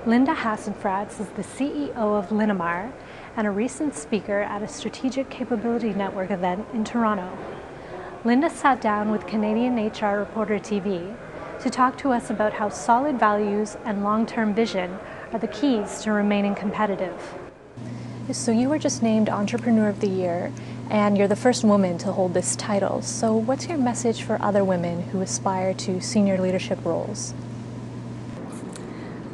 Linda Hasenfratz is the CEO of Linamar and a recent speaker at a Strategic Capability Network event in Toronto. Linda sat down with Canadian HR Reporter TV to talk to us about how solid values and long-term vision are the keys to remaining competitive. So you were just named Entrepreneur of the Year, and you're the first woman to hold this title. So what's your message for other women who aspire to senior leadership roles?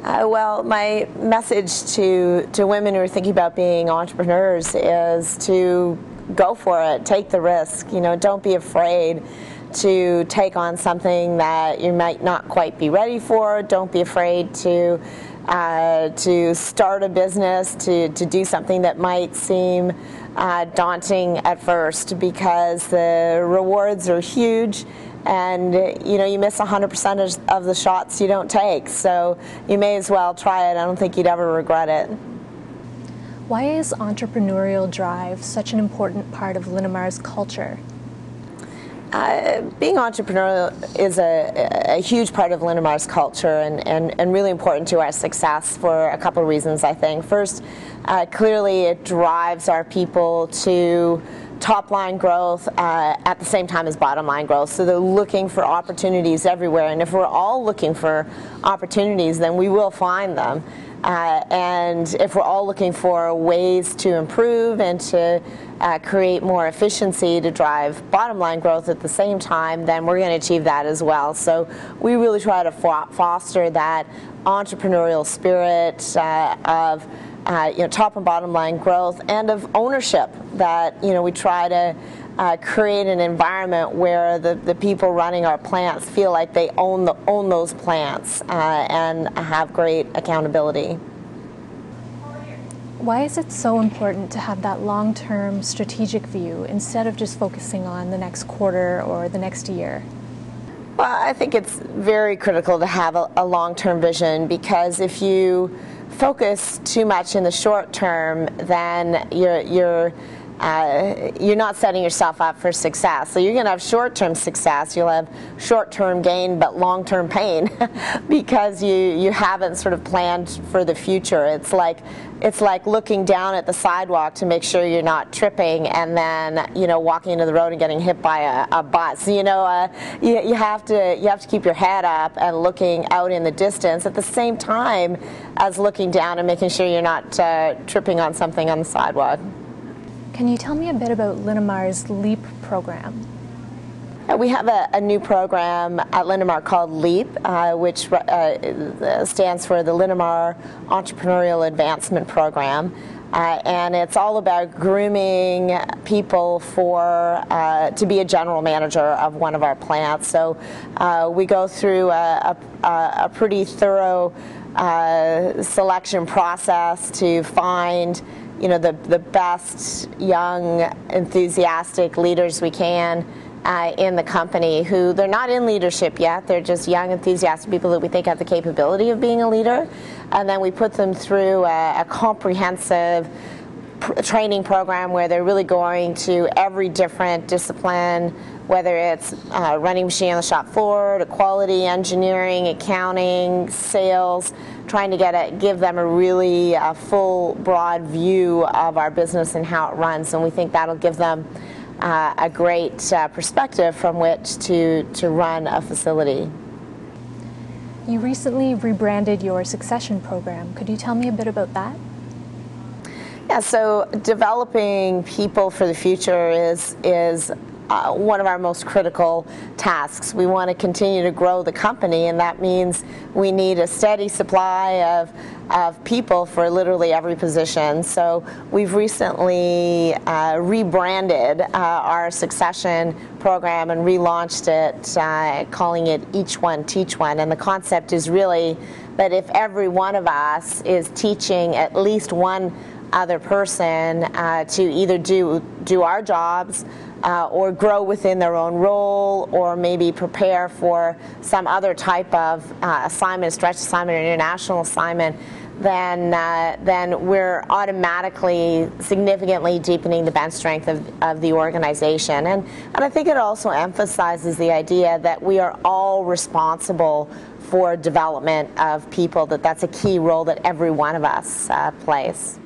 Well, my message to women who are thinking about being entrepreneurs is to go for it, take the risk. Don't be afraid to take on something that you might not quite be ready for. Don't be afraid to start a business, to do something that might seem daunting at first, because the rewards are huge. And you miss 100% of the shots you don't take, so you may as well try it. I don't think you'd ever regret it. Why is entrepreneurial drive such an important part of Linamar's culture? Being entrepreneurial is a huge part of Linamar's culture and really important to our success for a couple of reasons, I think. First, clearly it drives our people to top-line growth at the same time as bottom-line growth. So they're looking for opportunities everywhere, and if we're all looking for opportunities, then we will find them. And if we're all looking for ways to improve and to create more efficiency to drive bottom-line growth at the same time, then we're going to achieve that as well. So we really try to foster that entrepreneurial spirit of top and bottom line growth, and of ownership, that we try to create an environment where the people running our plants feel like they own those plants and have great accountability. Why is it so important to have that long-term strategic view instead of just focusing on the next quarter or the next year? Well, I think it's very critical to have a long-term vision, because if you focus too much in the short term, then you're not setting yourself up for success. So you're going to have short-term success, you'll have short-term gain but long-term pain because you haven't sort of planned for the future. It's like looking down at the sidewalk to make sure you're not tripping, and then walking into the road and getting hit by a bus. You have to keep your head up and looking out in the distance at the same time as looking down and making sure you're not tripping on something on the sidewalk. Can you tell me a bit about Linamar's LEAP program? We have a new program at Linamar called LEAP, which stands for the Linamar Entrepreneurial Advancement Program. And it's all about grooming people to be a general manager of one of our plants. So we go through a pretty thorough selection process to find the best young, enthusiastic leaders we can in the company, who they're not in leadership yet. They're just young, enthusiastic people that we think have the capability of being a leader. And then we put them through a comprehensive training program where they're really going to every different discipline, whether it's running a machine on the shop floor, to quality, engineering, accounting, sales, trying to give them a really full, broad view of our business and how it runs. And we think that'll give them a great perspective from which to run a facility. You recently rebranded your succession program. Could you tell me a bit about that? Yeah, so developing people for the future is one of our most critical tasks. We want to continue to grow the company, and that means we need a steady supply of people for literally every position. So we've recently rebranded our succession program and relaunched it, calling it Each One Teach One. And the concept is really that if every one of us is teaching at least one other person to either do our jobs or grow within their own role, or maybe prepare for some other type of assignment, stretch assignment or international assignment, then we're automatically significantly deepening the bench strength of the organization. And I think it also emphasizes the idea that we are all responsible for development of people, that's a key role that every one of us plays.